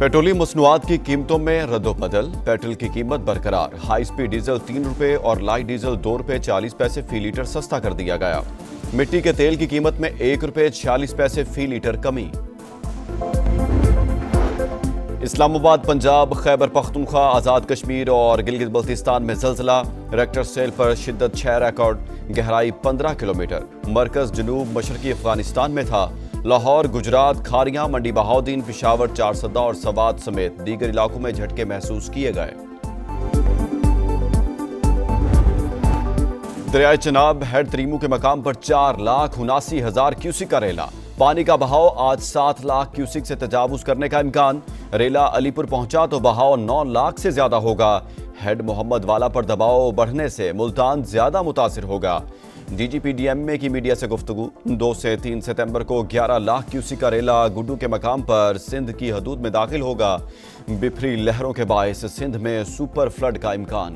Petroleum मसनूआत की कीमतों में रद्दोबदल। पेट्रोल की कीमत बरकरार। हाई स्पीड डीजल 3 रुपए और लाइट डीजल 2 रुपए 40 पैसे फी लीटर सस्ता कर दिया गया। मिट्टी के तेल की कीमत में 1 रुपए 46 पैसे फी लीटर कमी। इस्लामाबाद, पंजाब, खैबर पख्तूनख्वा, आज़ाद कश्मीर और गिलगित बल्तिस्तान में ज़लज़ला। रेक्टर स्केल पर शिद्दत 6 रिकॉर्ड, गहराई 15 किलोमीटर। मरकज़ जनूब मशरकी अफगानिस्तान में था। लाहौर, गुजरात, खारियां, मंडी बहाउद्दीन, पिशावर, चारसदा और सवात समेत दीगर इलाकों में झटके महसूस किए गए। दरियाए चनाब हेड तरीमू के मकाम पर 4,79,000 क्यूसिक का रेला। पानी का बहाव आज 7 लाख क्यूसिक से तजावुज करने का इम्कान। रेला अलीपुर पहुंचा तो बहाव 9 लाख से ज्यादा होगा। हेड मोहम्मद वाला पर दबाव बढ़ने से मुल्तान ज्यादा मुतासिर होगा। DGPDMA की मीडिया से गुफ्तगू। 2 से 3 सितंबर को 11 लाख क्यूसिक का रेला गुड्डू के मकाम पर सिंध की हदूद में दाखिल होगा। बिफरी लहरों के बायस सिंध में सुपर फ्लड का इम्कान।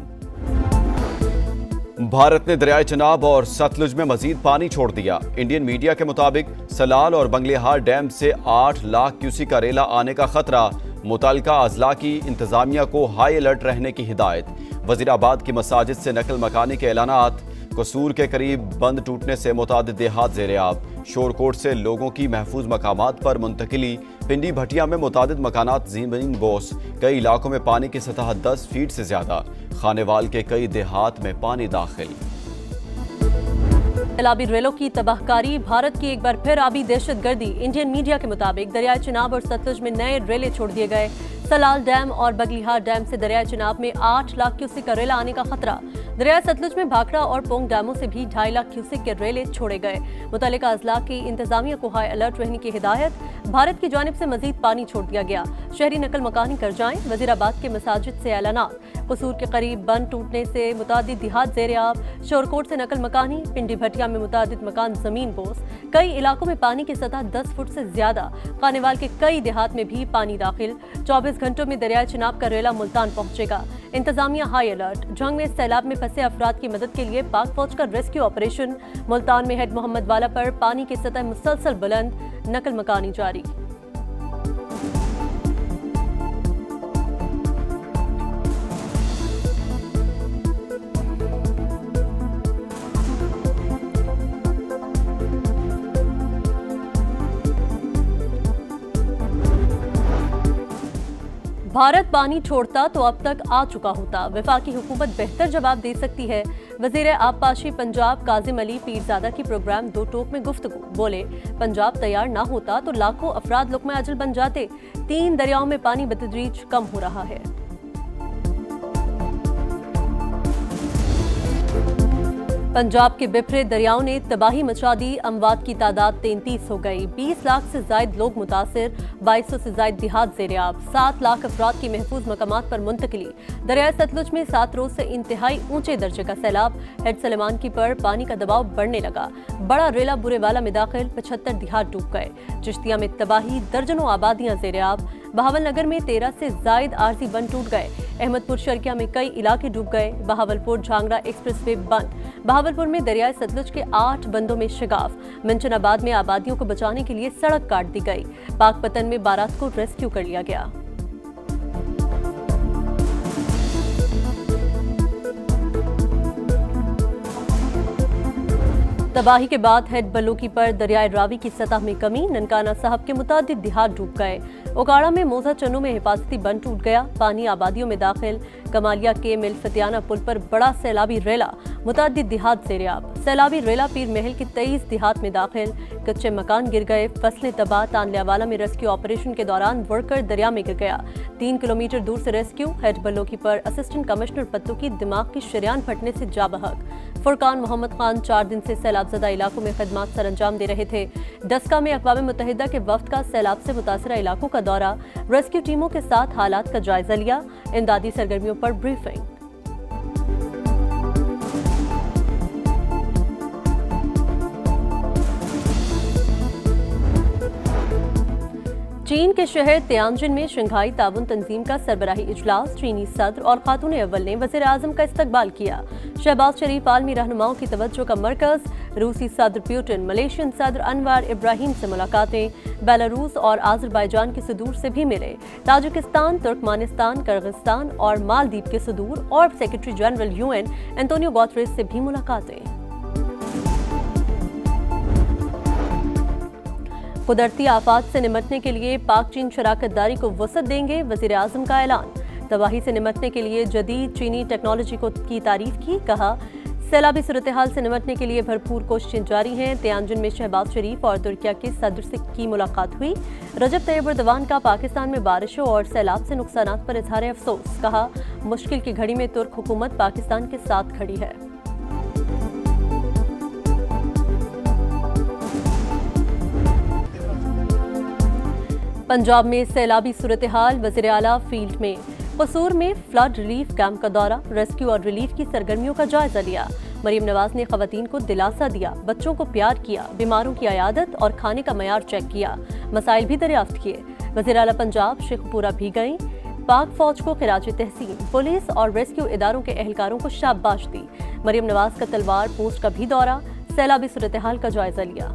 भारत ने दरियाए चनाब और सतलुज में मजीद पानी छोड़ दिया। इंडियन मीडिया के मुताबिक सलाल और बंगलेहार डैम से 8 लाख क्यूसिक का रेला आने का खतरा। मुतालिका अजला की इंतजामिया को हाई अलर्ट रहने की हिदायत। वजीराबाद की मसाजिद से नकल मकानी के ऐलानात। कसूर के करीब बंद टूटने से मुतादिद देहात ज़ेर-ए-आब। शोरकोट से लोगों की महफूज मकामात पर मुंतकिली। पिंडी भटिया में मुतादिद मकानात ज़मीन बोस। कई इलाकों में पानी की सतह 10 फीट से ज्यादा। खानेवाल के कई देहात में पानी दाखिल। सैलाबी रेलों की तबाहकारी, भारत की एक बार फिर आबी दहशतगर्दी। इंडियन मीडिया के मुताबिक दरियाए चिनाब और सतलुज में नए रेले छोड़ दिए गए। सलाल डैम और बगलिहार डैम से दरियाए चिनाब में 8 लाख क्यूसिक का रेला आने का खतरा। दरिया सतलुज में भाखड़ा और पोंग डैमों से भी 2.5 लाख क्यूसिक के रेले छोड़े गए। मुतालिका अजला की इंतजामिया को हाई अलर्ट रहने की हिदायत। भारत की जानिब से मजीद पानी छोड़ दिया गया। शहरी नकल मकानी कर जाएं। वजीराबाद के मसाजिद से ऐलानात। कसूर के करीब बंद टूटने से मुतादिद देहात ज़ेर-ए-आब। शोरकोट से नकल मकानी। पिंडी भटिया में मुतादिद मकान जमीन बोस। कई इलाकों में पानी की सतह 10 फुट से ज्यादा। खानेवाल के कई देहात में भी पानी दाखिल। 24 घंटों में दरियाए चिनाब का रेला मुल्तान पहुंचेगा। इंतजामिया हाई अलर्ट। जंग में सैलाब में फंसे अफराद की मदद के लिए पाक फौज का रेस्क्यू ऑपरेशन। मुल्तान में हेड मोहम्मद वाला पर पानी की सतह मुसलसल बुलंद। नकल मकानी जारी। भारत पानी छोड़ता तो अब तक आ चुका होता। वफाकी हुकूमत बेहतर जवाब दे सकती है। वजीर आबपाशी पंजाब काजिम अली पीरजादा की प्रोग्राम दो टोक में गुफ्तगू। बोले, पंजाब तैयार ना होता तो लाखों अफराद लुक़्मा अजल बन जाते। 3 दरियाओं में पानी बतदरीज कम हो रहा है। पंजाब के बिफरे दरियाओं ने तबाही मचा दी। अमवात की तादाद 33 हो गई। 20 लाख से जायद लोग मुतासिर। 2200 से जायद देहात ज़ेर-ए-आब। 7 लाख अफराद की महफूज मकामात पर मुंतकिली। दरिया सतलुज में 7 रोज से इंतहाई ऊंचे दर्जे का सैलाब। हेड सलेमान की पर पानी का दबाव बढ़ने लगा। बड़ा रेला बुरेवाला में दाखिल। 75 देहात डूब गए। चिश्तिया में तबाही। दर्जनों आबादियां ज़ेर-ए-आब। बहावलनगर में 13 से जायद आरजी बंद टूट गए। अहमदपुर शर्किया में कई इलाके डूब गए। बहावलपुर झांगरा एक्सप्रेस वे बंद। बहावलपुर में दरियाए सतलुज के 8 बंदों में शिगाफ। मंचनाबाद में आबादियों को बचाने के लिए सड़क काट दी गई। पाकपतन में 12 को रेस्क्यू कर लिया गया। तबाही के बाद हेड बलोकी पर दरियाए रावी की सतह में कमी। ननकाना साहब के मुतादिद देहात डूब गए। ओकाड़ा में मोजा चन्नू में हिफाजती बंद टूट गया। पानी आबादियों में दाखिल। कमालिया के मिलफतियाना पुल पर बड़ा सैलाबी रेला। मुतादिद देहात ज़ेर-ए-आब। सैलाबी रेला पीर महल के 23 देहात में दाखिल। कच्चे मकान गिर गए। फसलें तबाह। तानलियावाला में रेस्क्यू ऑपरेशन के दौरान वर्कर दरिया में गिर गया। 3 किलोमीटर दूर से रेस्क्यू। हेड बलोकी पर असिस्टेंट कमिश्नर पत्तू की दिमाग की शरियान फटने से जा बहक। फुरकान मोहम्मद खान 4 दिन से सैलाबजदा इलाकों में खदमात सर अंजाम दे रहे थे। डस्का में अक़वाम मुत्तहिदा के वफ्द का सैलाब से मुतासरा इलाकों का दौरा। रेस्क्यू टीमों के साथ हालात का जायजा लिया। इमदादी सरगर्मियों पर ब्रीफिंग। चीन के शहर तियानजिन में शंघाई ताउन तंजीम का सरबराही इजलास, चीनी सदर और खातून अव्वल ने वज़ीर आज़म का इस्तकबाल किया। शहबाज शरीफ आलमी रहनुमाओं की तवज्जो का मरकज, रूसी सदर पुतिन, मलेशियन सदर अनवर इब्राहिम से मुलाकातें, बेलारूस और आज़रबाईजान के सदूर से भी मिले। ताजिकिस्तान, तुर्कमानिस्तान, किर्गिस्तान और मालदीव के सदूर और secretary general UN Antonio Guterres से भी मुलाकातें। कुदरती आफात से निमटने के लिए पाक चीन शराकतदारी को वसअत देंगे, वज़ीर आज़म का ऐलान। तबाही से निमटने के लिए जदीद चीनी टेक्नोलॉजी की तारीफ की, कहा सैलाबी सूरत हाल से निमटने के लिए भरपूर कोशिशें जारी हैं। तियानजिन में शहबाज शरीफ और तुर्किया के सदर से की मुलाकात हुई। रजब तैयब एर्दोगान का पाकिस्तान में बारिशों और सैलाब से नुकसानात पर इजहार अफसोस, कहा मुश्किल की घड़ी में तुर्क हुकूमत पाकिस्तान के साथ खड़ी है। पंजाब में सैलाबी सूरत हाल, वज़ीर आला फील्ड में। कसूर में फ्लड रिलीफ कैंप का दौरा, रेस्क्यू और रिलीफ की सरगर्मियों का जायजा लिया। मरीम नवाज ने खवातीन को दिलासा दिया, बच्चों को प्यार किया, बीमारों की अयादत और खाने का मयार चेक किया, मसाइल भी दरियाफ्त किए। वज़ीर आला पंजाब शेखपुरा भी गईं, पाक फौज को खिराज तहसीन, पुलिस और रेस्क्यू इदारों के एहलकारों को शाबाश दी। मरीम नवाज का तलवार पोस्ट का भी दौरा, सैलाबी सूरत हाल का जायजा लिया।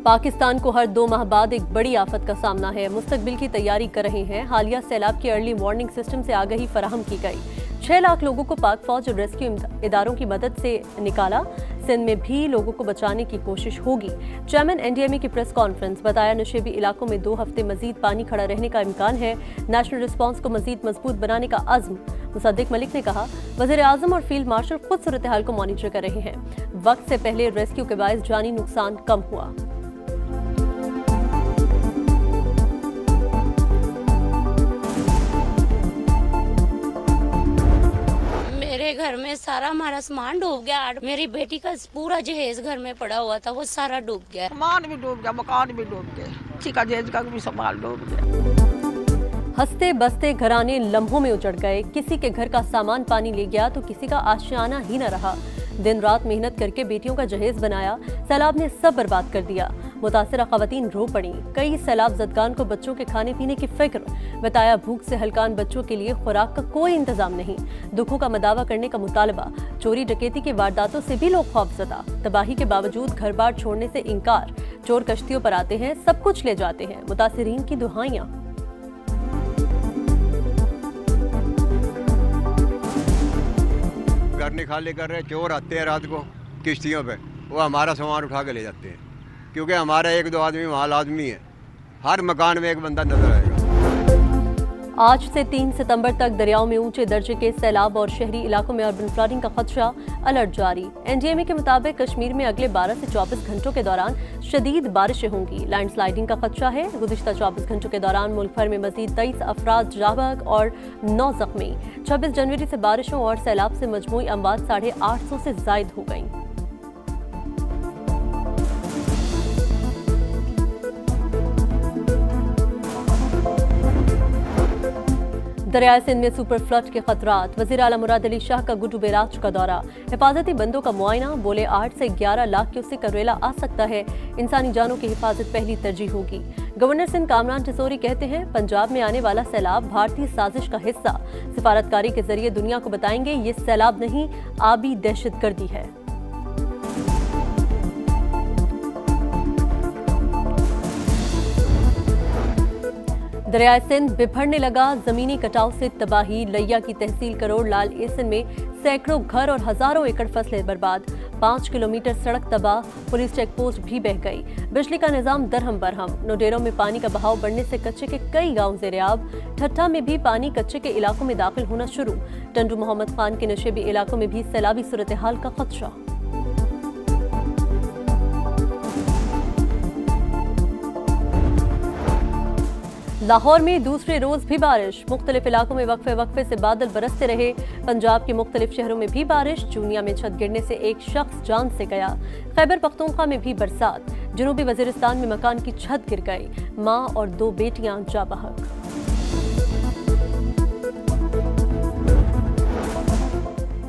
पाकिस्तान को हर 2 माह बाद एक बड़ी आफत का सामना है, मुस्तकबिल की तैयारी कर रहे हैं। हालिया सैलाब की अर्ली वार्निंग सिस्टम से आगाही फराहम की गई। 6 लाख लोगों को पाक फौज और रेस्क्यू इदारों की मदद से निकाला। सिंध में भी लोगों को बचाने की कोशिश होगी। चेयरमैन NDMA की प्रेस कॉन्फ्रेंस, बताया नशेबी इलाकों में 2 हफ्ते मजीद पानी खड़ा रहने का इम्कान है। नेशनल रिस्पांस को मजीद मजबूत बनाने का अज़्म। मुसद्दिक मलिक ने कहा वज़ीर आज़म और फील्ड मार्शल खुद सूरत हाल को मॉनिटर कर रहे हैं। वक्त से पहले रेस्क्यू के बायस जानी नुकसान कम हुआ। घर में सारा हमारा सामान डूब गया। मेरी बेटी का पूरा जहेज घर में पड़ा हुआ था, वो सारा डूब गया। सामान भी डूब गया, मकान भी डूब गए, किसी का जहेज का भी सामान डूब गया। हंसते बसते घराने लम्हों में उजड़ गए। किसी के घर का सामान पानी ले गया तो किसी का आशियाना ही न रहा। दिन रात मेहनत करके बेटियों का जहेज बनाया, सैलाब ने सब बर्बाद कर दिया। मुतासिरा खवातीन रो पड़ी। कई सैलाब ज़दगान को बच्चों के खाने पीने की फिक्र, बताया भूख से हलकान बच्चों के लिए खुराक का कोई इंतजाम नहीं। दुखों का मदावा करने का मुतालबा। चोरी डकैती की वारदातों से भी लोग खौफजदा। तबाही के बावजूद घर बार छोड़ने से इनकार। चोर कश्तियों पर आते हैं, सब कुछ ले जाते हैं। मुतासिरीन की दुहाइयां। घर निकाले कर रहे, चोर आते हैं रात को किश्तियों पे, वो हमारा सामान उठा के ले जाते हैं, क्योंकि हमारा 1-2 आदमी वहाँ लाजमी है। हर मकान में एक बंदा नजर आएगा। आज से 3 सितंबर तक दरियाओं में ऊंचे दर्जे के सैलाब और शहरी इलाकों में अर्बन फ्लडिंग का खदशा, अलर्ट जारी। NDMA के मुताबिक कश्मीर में अगले 12 से 24 घंटों के दौरान शदीद बारिशें होंगी। लैंडस्लाइडिंग का खदशा है। गुज़िश्ता 24 घंटों के दौरान मुल्क भर में मजीद 23 अफराद जाँ बहक और 9 जख्मी। 26 जनवरी से बारिशों और सैलाब से मजमूई अमवात 850 से जायद हो गई। दरियाए सिंध में सुपर फ्लड के खतरात। वज़ीर आला मुराद अली शाह का गुड्डू बैराज का दौरा, हिफाजती बंदों का मुआयना। बोले 8 से 11 लाख क्यूसेक का रेला आ सकता है। इंसानी जानों की हिफाजत पहली तरजीह होगी। गवर्नर सिंध कामरान टिसोरी कहते हैं पंजाब में आने वाला सैलाब भारतीय साजिश का हिस्सा। सिफारतकारी के जरिए दुनिया को बताएंगे ये सैलाब नहीं, आबी दहशतगर्दी है। दरियाए सिंध बिफरने लगा, जमीनी कटाव से तबाही। लिया की तहसील करोड़ लाल एसन में सैकड़ों घर और हजारों एकड़ फसलें बर्बाद। 5 किलोमीटर सड़क तबाह, पुलिस चेक पोस्ट भी बह गई। बिजली का निजाम दरहम बरहम। नोडेरों में पानी का बहाव बढ़ने से कच्चे के कई गांव ज़ेर-ए-आब। ठट्ठा में भी पानी कच्चे के इलाकों में दाखिल होना शुरू। टंडू मोहम्मद खान के नशेबी इलाकों में भी सैलाबी सूरत हाल का खदशा। लाहौर में दूसरे रोज भी बारिश। मुख्तलिफ इलाकों में वक्फे वक्फे से बादल बरसते रहे। पंजाब के मुख्तलिफ शहरों में भी बारिश। चूनिया में छत गिरने से एक शख्स जान से गया। खैबर पख्तूनख्वा में भी बरसात। जनूबी वजीरिस्तान में मकान की छत गिर गई। मां और 2 बेटियां जाँ बहक।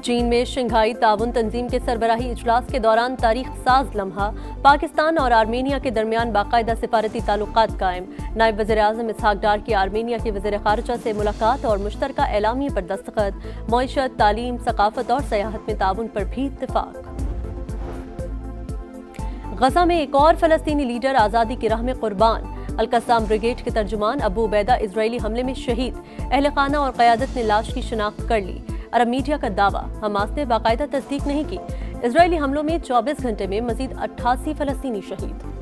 चीन में शंघाई ताउन तंजीम के सरबराही इजलास के दौरान तारीख साज लम्हा, पाकिस्तान और आर्मेनिया के दरमियान बाकायदा सिफारती ताल्लुकात कायम। नायब वज़ीर-ए-आज़म इसहाक डार की आर्मेनिया के वज़ीर ख़ारिजा से मुलाकात और मुश्तरका एलामिये पर दस्तखत। मईशत, तालीम, सकाफत और सयाहत में ताउन पर भी इत्तेफाक। गजा में एक और फलस्तीनी लीडर आज़ादी की राह में कुर्बान। अल-कस्साम ब्रिगेड के तर्जुमान अबू उबैदा इजरायली हमले में शहीद। अहले खाना और क़यादत ने लाश की शिनाख्त कर ली। अरब मीडिया का दावा, हमास ने बाकायदा तस्दीक नहीं की। इजरायली हमलों में 24 घंटे में मजीद 88 फलस्तीनी शहीद।